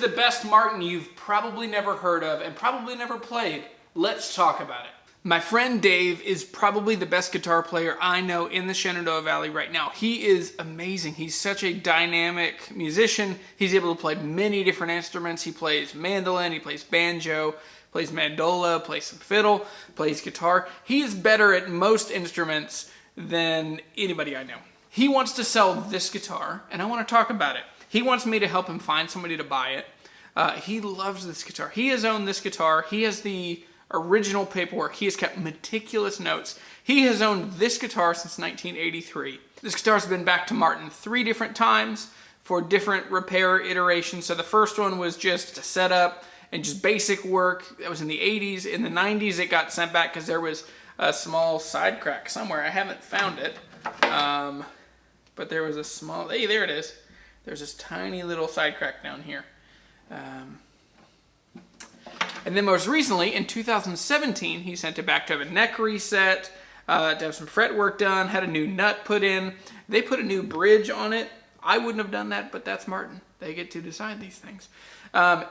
the best Martin you've probably never heard of and probably never played. Let's talk about it. My friend Dave is probably the best guitar player I know in the Shenandoah Valley right now. He is amazing. He's such a dynamic musician. He's able to play many different instruments. He plays mandolin, he plays banjo, plays mandola, plays some fiddle, plays guitar. He is better at most instruments than anybody I know. He wants to sell this guitar, and I want to talk about it. He wants me to help him find somebody to buy it. He loves this guitar. He has owned this guitar. He has the original paperwork. He has kept meticulous notes. He has owned this guitar since 1983. This guitar has been back to Martin 3 different times for different repair iterations. So the first one was just a setup and just basic work. That was in the 80s. In the 90s, it got sent back because there was a small side crack somewhere. I haven't found it. But there was a small, hey, there it is. There's this tiny little side crack down here. And then most recently, in 2017, he sent it back to have a neck reset, to have some fret work done, had a new nut put in. They put a new bridge on it. I wouldn't have done that, but that's Martin. They get to decide these things.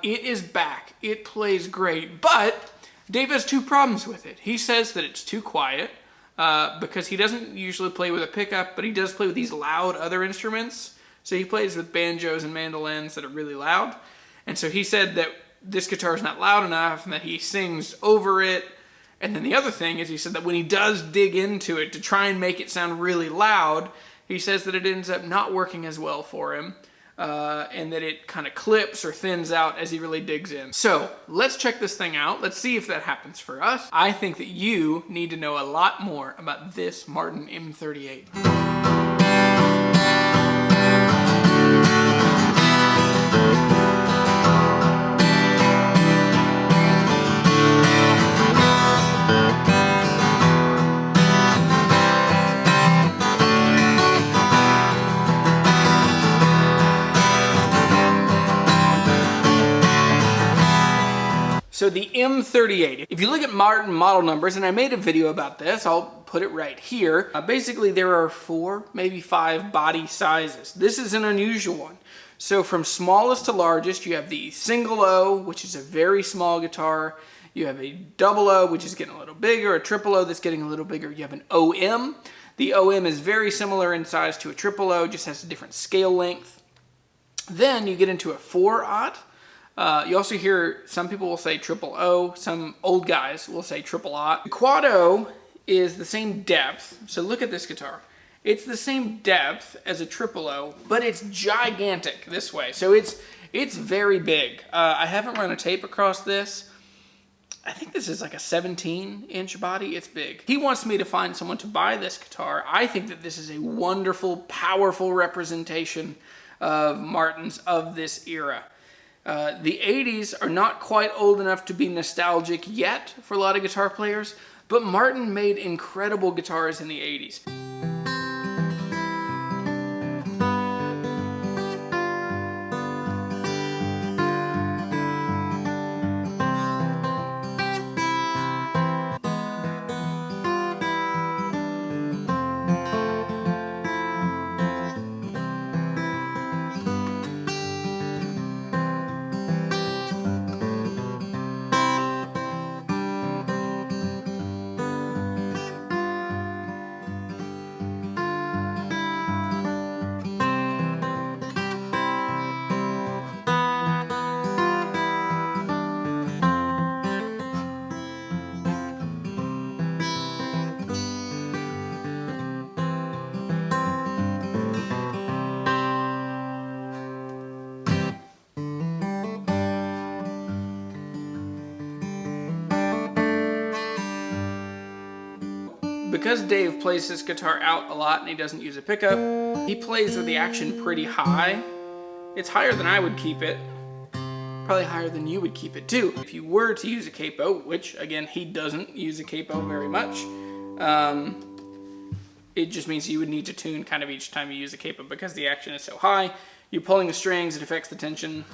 It is back. It plays great, but Dave has 2 problems with it. He says that it's too quiet, because he doesn't usually play with a pickup, but he does play with these loud other instruments. So he plays with banjos and mandolins that are really loud. And so he said that this guitar is not loud enough and that he sings over it. And then the other thing is he said that when he does dig into it to try and make it sound really loud, he says that it ends up not working as well for him. And that it kind of clips or thins out as he really digs in. So let's check this thing out. Let's see if that happens for us. I think that you need to know a lot more about this Martin M-38. So the M-38, if you look at Martin model numbers, and I made a video about this, I'll put it right here. Basically, there are 4, maybe 5 body sizes. This is an unusual one. So from smallest to largest, you have the single O, which is a very small guitar. You have a double O, which is getting a little bigger, a triple O that's getting a little bigger. You have an OM. The OM is very similar in size to a triple O, just has a different scale length. Then you get into a 4/0. You also hear some people will say triple O, some old guys will say triple aught. The quad O is the same depth, so look at this guitar. It's the same depth as a triple O, but it's gigantic this way, so it's very big. I haven't run a tape across this. I think this is like a 17-inch body. It's big. He wants me to find someone to buy this guitar. I think that this is a wonderful, powerful representation of Martins of this era. The 80s are not quite old enough to be nostalgic yet for a lot of guitar players, but Martin made incredible guitars in the 80s. Because Dave plays this guitar out a lot and he doesn't use a pickup, he plays with the action pretty high. It's higher than I would keep it. Probably higher than you would keep it too. If you were to use a capo, which again, he doesn't use a capo very much, it just means you would need to tune kind of each time you use a capo because the action is so high. You're pulling the strings, it affects the tension.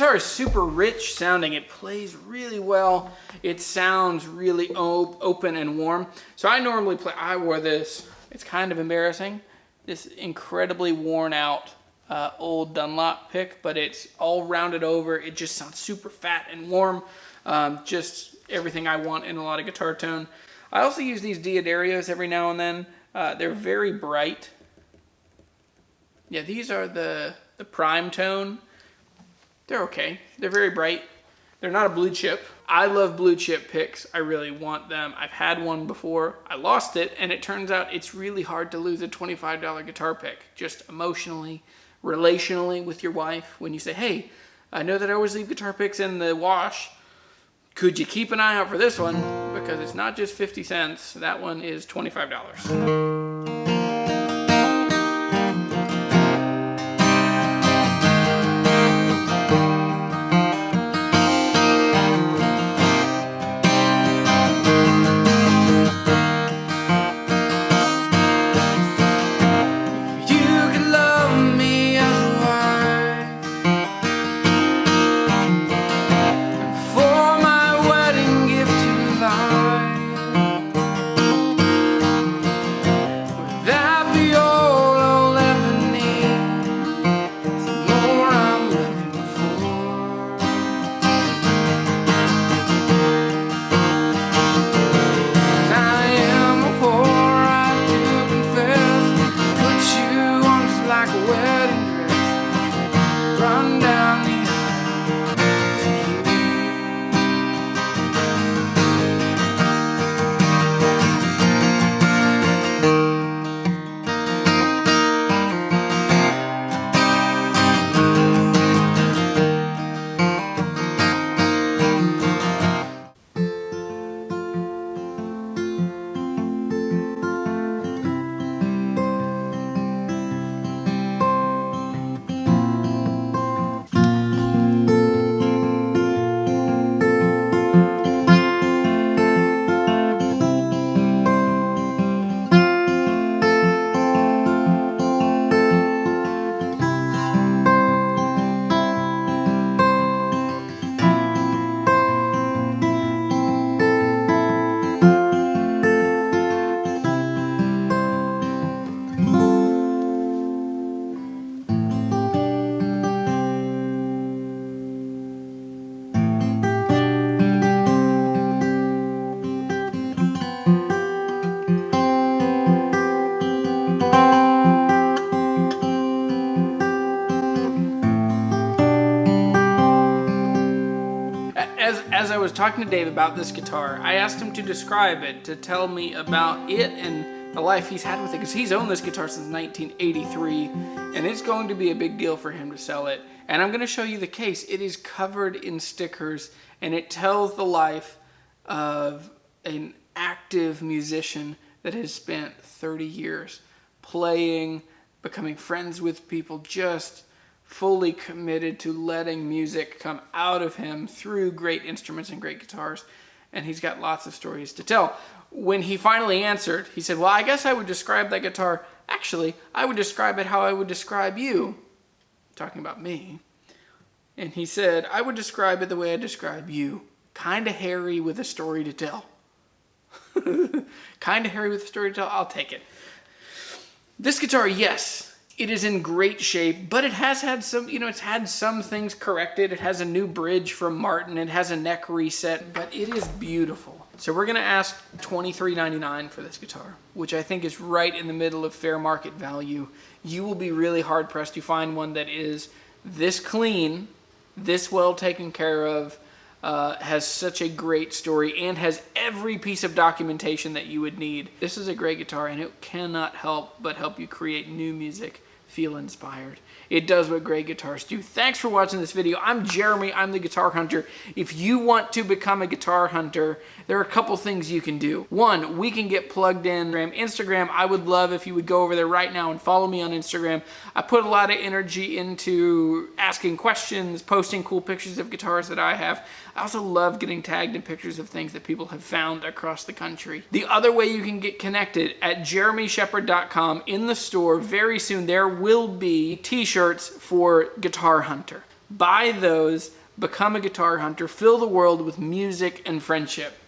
guitar is super rich sounding. It plays really well. It sounds really open and warm. So I normally play, I wore this, it's kind of embarrassing, this incredibly worn out old Dunlop pick, but it's all rounded over. It just sounds super fat and warm. Just everything I want in a lot of guitar tone. I also use these Diodarios every now and then. They're very bright. Yeah, these are the prime tone. They're okay. They're very bright. They're not a blue chip. I love blue chip picks. I really want them. I've had one before. I lost it, and it turns out it's really hard to lose a $25 guitar pick, just emotionally, relationally with your wife. When you say, hey, I know that I always leave guitar picks in the wash. Could you keep an eye out for this one? Because it's not just 50 cents. That one is $25. As I was talking to Dave about this guitar, I asked him to describe it, to tell me about it and the life he's had with it, because he's owned this guitar since 1983, and it's going to be a big deal for him to sell it. And I'm going to show you the case. It is covered in stickers, and it tells the life of an active musician that has spent 30 years playing, becoming friends with people, just fully committed to letting music come out of him through great instruments and great guitars. And he's got lots of stories to tell. When he finally answered, he said, well, I guess I would describe that guitar, actually, I would describe it how I would describe you. Talking about me. And he said, I would describe it the way I describe you. Kind of hairy with a story to tell. Kind of hairy with a story to tell. I'll take it. This guitar, yes, it is in great shape, but it has had some, it's had some things corrected. It has a new bridge from Martin. It has a neck reset, but it is beautiful. So we're going to ask $23.99 for this guitar, which I think is right in the middle of fair market value. You will be really hard pressed to find one that is this clean, this well taken care of, has such a great story, and has every piece of documentation that you would need. This is a great guitar, and it cannot help but help you create new music, feel inspired. It does what great guitars do. Thanks for watching this video. I'm Jeremy. I'm the Guitar Hunter. If you want to become a guitar hunter, there are a couple things you can do. One, we can get plugged in. Instagram, I would love if you would go over there right now and follow me on Instagram. I put a lot of energy into asking questions, posting cool pictures of guitars that I have. I also love getting tagged in pictures of things that people have found across the country. The other way you can get connected, at jeremyshepherd.com, in the store very soon there will be t-shirts for Guitar Hunter. Buy those. become a guitar hunter, fill the world with music and friendship.